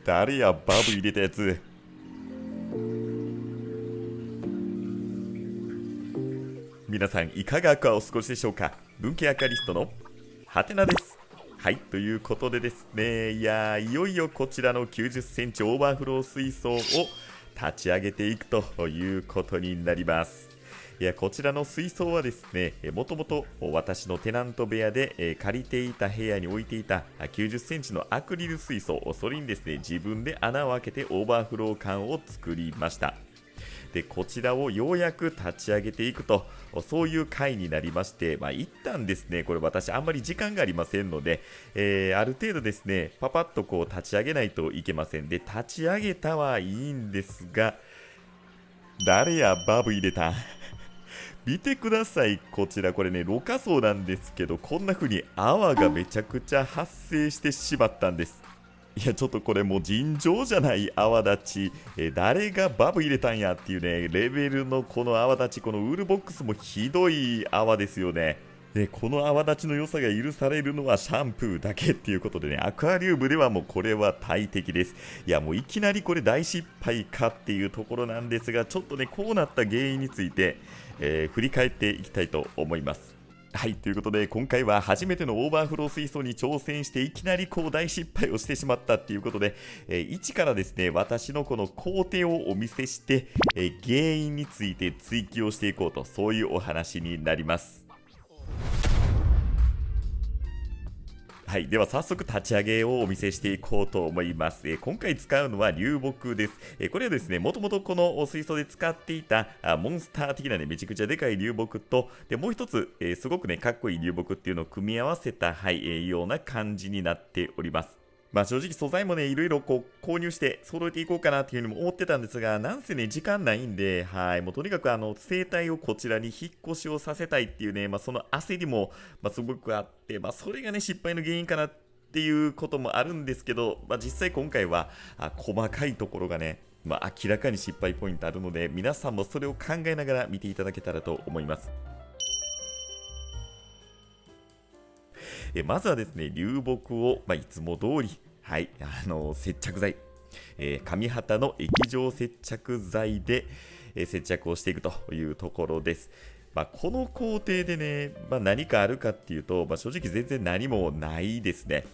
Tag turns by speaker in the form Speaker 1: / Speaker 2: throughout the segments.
Speaker 1: 誰やバブ入れたやつ。皆さんいかがお過ごしでしょうか。文系アカリストのハテナです。はい、ということでですね、いよいよこちらの90センチオーバーフロー水槽を立ち上げていくということになります。こちらの水槽はですね、もともと私のテナント部屋で借りていた部屋に置いていた90センチのアクリル水槽、それにですね、自分で穴を開けてオーバーフロー管を作りました。でこちらをようやく立ち上げていくと、そういう回になりまして、一旦ですね、これ私あんまり時間がありませんので、ある程度ですね、パパッとこう立ち上げないといけません。で立ち上げたはいいんですが、誰やバブ入れた見てください、こちらこれね、ろ過槽なんですけど、こんな風に泡がめちゃくちゃ発生してしまったんです。ちょっとこれもう尋常じゃない泡立ち、誰がバブ入れたんやっていうね、レベルのこの泡立ち、このウールボックスもひどい泡ですよね。でこの泡立ちの良さが許されるのはシャンプーだけっていうことでね、アクアリウムではもうこれは大敵です。もういきなりこれ大失敗かっていうところなんですが、ちょっとねこうなった原因について、振り返っていきたいと思います。はい、ということで今回は初めてのオーバーフロー水槽に挑戦して、いきなりこう大失敗をしてしまったっていうことで、一からですね、私のこの工程をお見せして、原因について追求をしていこうと、そういうお話になります。はい、では早速立ち上げをお見せしていこうと思います。今回使うのは流木です。これはですね、もともとこの水槽で使っていたモンスター的なね、めちゃくちゃでかい流木と、でもう一つ、すごくね、かっこいい流木っていうのを組み合わせた、ような感じになっております。正直素材もね、いろいろこう購入して揃えていこうかなっていうふうにも思ってたんですが、なんせね、時間ないんで、もうとにかく生態をこちらに引っ越しをさせたいっていうね、その焦りも、すごくあって、それがね、失敗の原因かなっていうこともあるんですけど、実際今回は細かいところがね、明らかに失敗ポイントあるので、皆さんもそれを考えながら見ていただけたらと思います。まずはですね、流木を、いつも通り、接着剤、紙旗の液状接着剤で、接着をしていくというところです。この工程でね、何かあるかっていうと、正直全然何もないですね。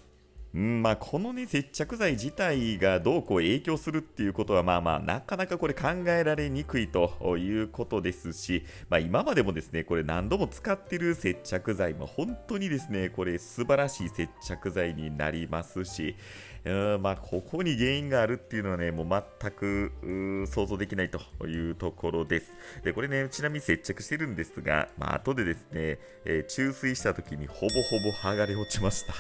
Speaker 1: このね、接着剤自体がどうこう影響するっていうことは、なかなかこれ考えられにくいということですし、今までもですね、これ何度も使ってる接着剤、本当にですね、これ素晴らしい接着剤になりますし、ここに原因があるっていうのはね、もう全く想像できないというところです。で、これね、ちなみに接着してるんですが、後でですね、注水した時にほぼほぼ剥がれ落ちました。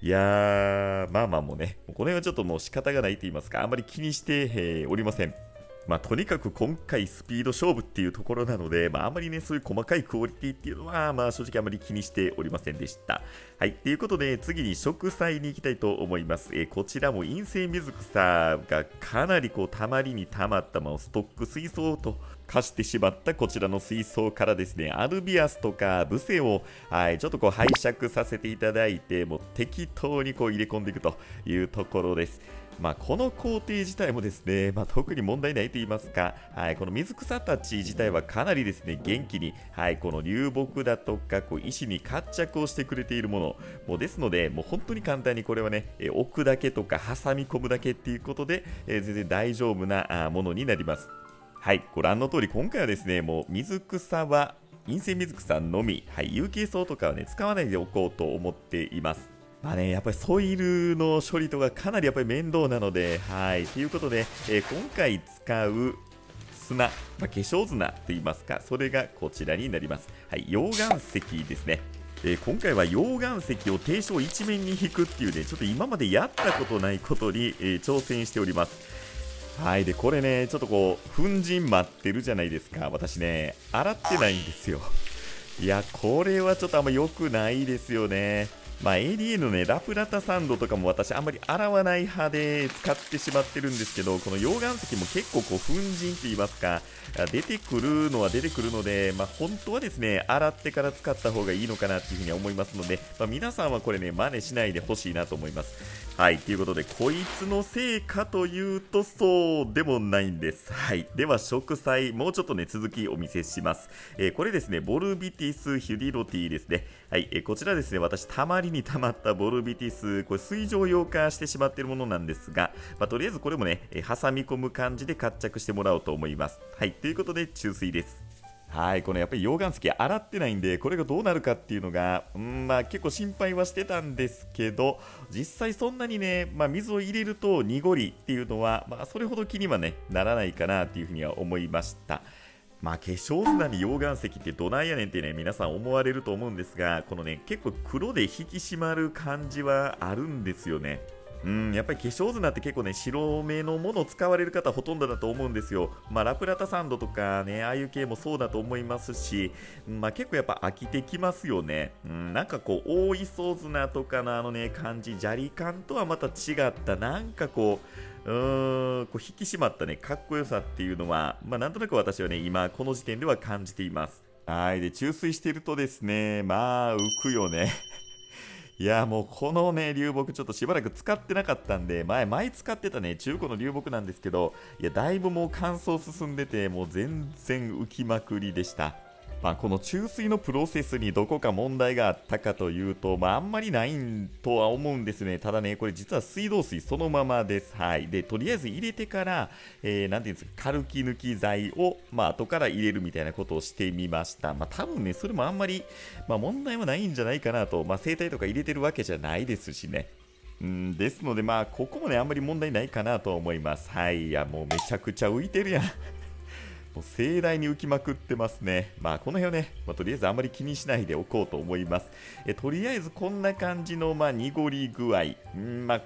Speaker 1: もうね、この辺はちょっともう仕方がないと言いますか、あまり気にして、おりません。とにかく今回スピード勝負っていうところなので、あまりね、そういう細かいクオリティっていうのは、正直あまり気にしておりませんでした。はい、ということで、次に植栽に行きたいと思います。こちらも陰性水草がかなりこう、たまりにたまったストック水槽と化してしまったこちらの水槽からですね、アルビアスとかブセを、ちょっとこう拝借させていただいて、もう適当にこう入れ込んでいくというところです。この工程自体もですね、特に問題ないと言いますか、この水草たち自体はかなりですね、元気に、この流木だとかこう石に活着をしてくれているものもですので、もう本当に簡単にこれはね、置くだけとか挟み込むだけっていうことで、全然大丈夫なものになります。はい、ご覧の通り今回はですね、もう水草は陰性水草のみ、有機草とかはね、使わないでおこうと思っています。やっぱりソイルの処理とかかなりやっぱり面倒なので、ということで、今回使う砂、化粧砂といいますか、それがこちらになります。溶岩石ですね。今回は溶岩石を低床一面に引くっていうね、ちょっと今までやったことないことに、挑戦しております。でこれね、ちょっとこう粉塵待ってるじゃないですか。私ね、洗ってないんですよ。これはちょっとあんま良くないですよね。ADA のね、ラプラタサンドとかも私あんまり洗わない派で使ってしまってるんですけど、この溶岩石も結構こう粉塵って言いますか、出てくるのは出てくるので、本当はですね、洗ってから使った方がいいのかなっていうふうに思いますので、皆さんはこれね、真似しないでほしいなと思います。はい、ということで、こいつのせいかというと、そうでもないんです。はい、では、食材、もうちょっとね、続きお見せします。これですね、ボルビティス・ヒュリロティですね。はい、こちらですね、私、たまりにたまったボルビティス、これ、水上溶化してしまっているものなんですが、とりあえずこれもね、挟み込む感じで活着してもらおうと思います。はい、ということで、注水です。はい、このやっぱり溶岩石洗ってないんで、これがどうなるかっていうのが、結構心配はしてたんですけど、実際そんなにね、水を入れると濁りっていうのは、それほど気にはね、ならないかなっていうふうには思いました。化粧砂に溶岩石ってどないやねんってね、皆さん思われると思うんですが、このね、結構黒で引き締まる感じはあるんですよね。やっぱり化粧砂って結構ね、白目のものを使われる方ほとんどだと思うんですよ。ラプラタサンドとかね、ああいう系もそうだと思いますし、結構やっぱ飽きてきますよね。なんかこう、大磯砂とかのあのね、感じ、砂利感とはまた違った、なんかこう、こう引き締まったね、かっこよさっていうのは、なんとなく私はね、今、この時点では感じています。はい。で、注水してるとですね、浮くよね。いやもうこのね流木ちょっとしばらく使ってなかったんで前使ってたね中古の流木なんですけど、いやだいぶもう乾燥進んでてもう全然浮きまくりでした。この注水のプロセスにどこか問題があったかというと、あんまりないとは思うんですね。ただね、これ実は水道水そのままです。はい。で、とりあえず入れてから、なんていうんですか、カルキ抜き剤を、後から入れるみたいなことをしてみました。多分ね、それもあんまり、問題はないんじゃないかなと。生体とか入れてるわけじゃないですしね。ですので、ここもね、あんまり問題ないかなと思います。はい。いや、もうめちゃくちゃ浮いてるやん。もう盛大に浮きまくってますね。この辺はね、とりあえずあんまり気にしないでおこうと思います。とりあえずこんな感じの、濁り具合。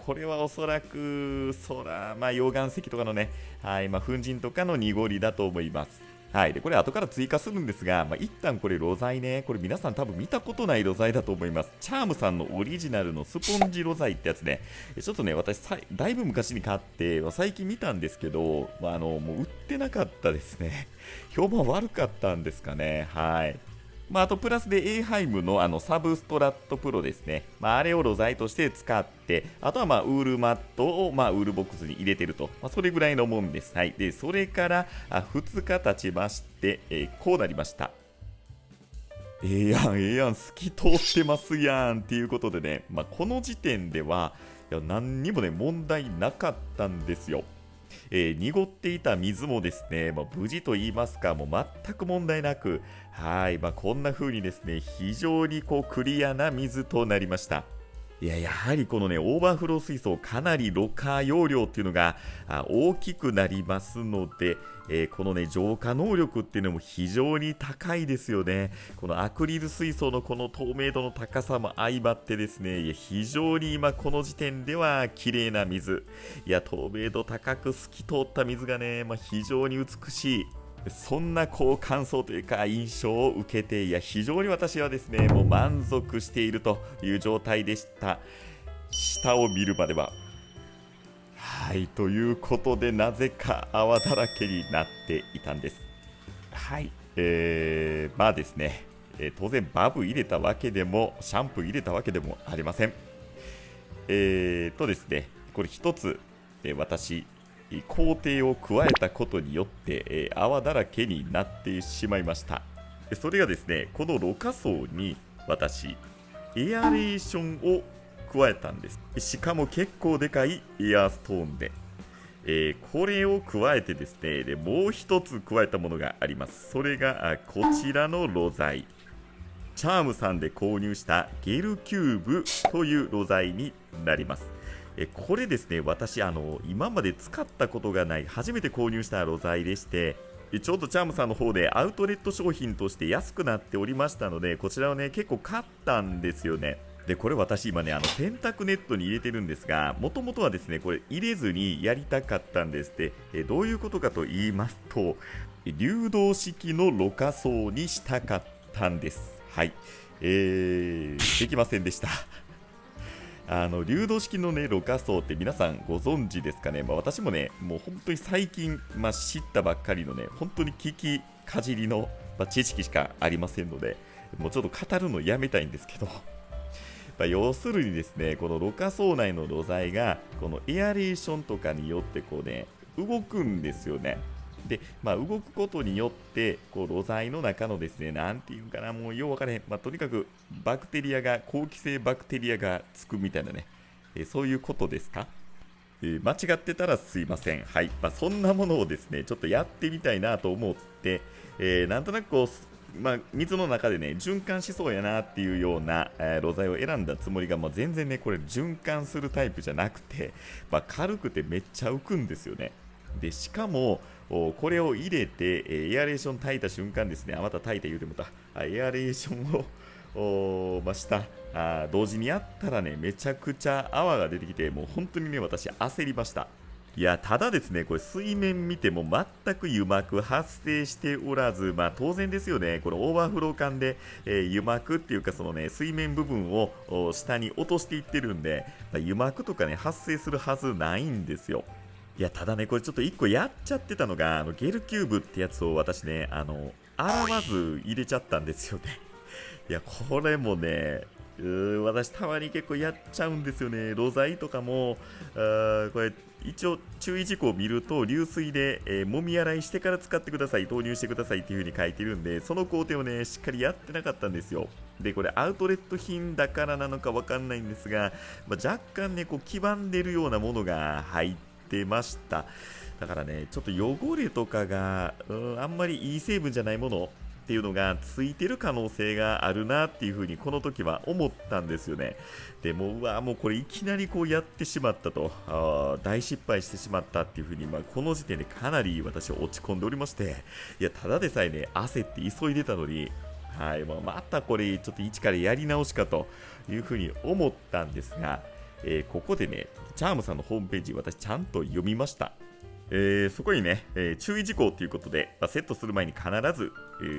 Speaker 1: これはおそらく、溶岩石とかのね、はい、粉塵とかの濁りだと思います。はい。で、これ後から追加するんですが、一旦これ露材ね、これ皆さん多分見たことない露材だと思います。チャームさんのオリジナルのスポンジ露材ってやつね。ちょっとね、私だいぶ昔に買って、最近見たんですけど、もう売ってなかったですね。評判悪かったんですかね。はい。あとプラスでエイハイムのサブストラットプロですね。あれを露材として使って、あとはウールマットをウールボックスに入れてると。それぐらいのもんです。はい。で、それから2日経ちまして、こうなりました。ええやん、透き通ってますやんっていうことでね、この時点では、いや何にもね、問題なかったんですよ。濁っていた水もですね、無事と言いますか、もう全く問題なく、はい、こんな風にですね、非常にこうクリアな水となりました。やはりこのね、オーバーフロー水槽、かなりろ過容量っていうのが大きくなりますので、このね、浄化能力っていうのも非常に高いですよね。このアクリル水槽のこの透明度の高さも相まってですね、非常に今この時点では綺麗な水。透明度高く透き通った水がね、非常に美しい。そんなこう感想というか印象を受けて、非常に私はですね、もう満足しているという状態でした。下を見るまでは。はい、ということで、なぜか泡だらけになっていたんです。はい、ですね、当然バブ入れたわけでも、シャンプー入れたわけでもありません。ですね、これ一つ、私、工程を加えたことによって、泡だらけになってしまいました。それがですね、このろ過層に私、エアレーションを加えたんです。しかも結構でかいエアーストーンで。これを加えてですね、でもう一つ加えたものがあります。それがこちらの露材。チャームさんで購入したゲルキューブという露材になります。これですね、私今まで使ったことがない初めて購入した露材でして、ちょうどチャームさんの方でアウトレット商品として安くなっておりましたので、こちらをね結構買ったんですよね。でこれ私今ね洗濯ネットに入れてるんですが、もともとはですねこれ入れずにやりたかったんですって。どういうことかと言いますと、流動式のろ過層にしたかったんです。はい、できませんでした。流動式のね、ろ過層って皆さんご存知ですかね。私もね、もう本当に最近、知ったばっかりのね、本当に聞きかじりの、知識しかありませんので、もうちょっと語るのやめたいんですけど、要するにですね、このろ過層内の露材がこのエアレーションとかによってこうね動くんですよね。で、動くことによってこう露材の中のですね、なんていうかな、もうよう分からへん、とにかくバクテリアが好気性バクテリアがつくみたいなね、そういうことですか？間違ってたらすいません。はい。そんなものをですね、ちょっとやってみたいなと思って、なんとなくこう、水の中でね、循環しそうやなっていうような、露材を選んだつもりが、全然ね、これ循環するタイプじゃなくて、軽くてめっちゃ浮くんですよね。で、しかも、これを入れて、エアレーション炊いた瞬間ですね、また炊いた言うてもた、エアレーションをした同時にやったらね、めちゃくちゃ泡が出てきて、もう本当にね、私焦りました。いや、ただですね、これ水面見ても全く油膜発生しておらず、当然ですよね、これオーバーフロー管で、油膜っていうかそのね、水面部分を下に落としていってるんで、油膜とかね、発生するはずないんですよ。いや、ただね、これちょっと1個やっちゃってたのが、ゲルキューブってやつを私ね、洗わず入れちゃったんですよね。いや、これもね、私たまに結構やっちゃうんですよね。露材とかも、これ、一応注意事項を見ると、流水で、揉み洗いしてから使ってください、投入してくださいっていう風に書いてるんで、その工程をね、しっかりやってなかったんですよ。で、これアウトレット品だからなのかわかんないんですが、若干ね、こう黄ばんでるようなものが入ってました。だからね、ちょっと汚れとかが、あんまりいい成分じゃないものっていうのがついてる可能性があるなっていう風にこの時は思ったんですよね。でももうこれいきなりこうやってしまったと、大失敗してしまったっていう風に、この時点でかなり私は落ち込んでおりまして、いや、ただでさえね、焦って急いでたのに、はい、またこれちょっと一からやり直しかという風に思ったんですが、ここでね、チャームさんのホームページ私ちゃんと読みました。そこにね、注意事項ということで、セットする前に必ず、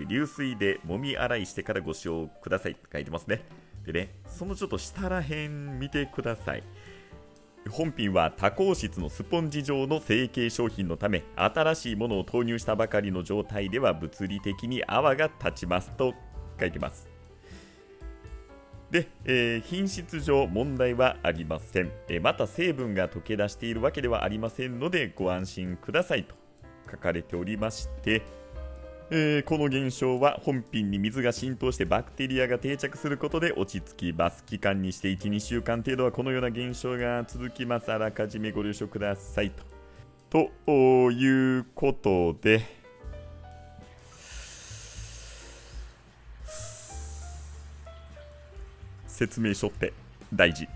Speaker 1: 流水で揉み洗いしてからご使用くださいって書いてますね。でね、そのちょっと下らへん見てください。本品は多孔質のスポンジ状の成形商品のため、新しいものを投入したばかりの状態では物理的に泡が立ちますと書いてます。で、品質上問題はありません。また成分が溶け出しているわけではありませんのでご安心くださいと書かれておりまして、この現象は本品に水が浸透してバクテリアが定着することで落ち着きます。期間にして1、2週間程度はこのような現象が続きます。あらかじめご了承くださいということで、説明書って大事。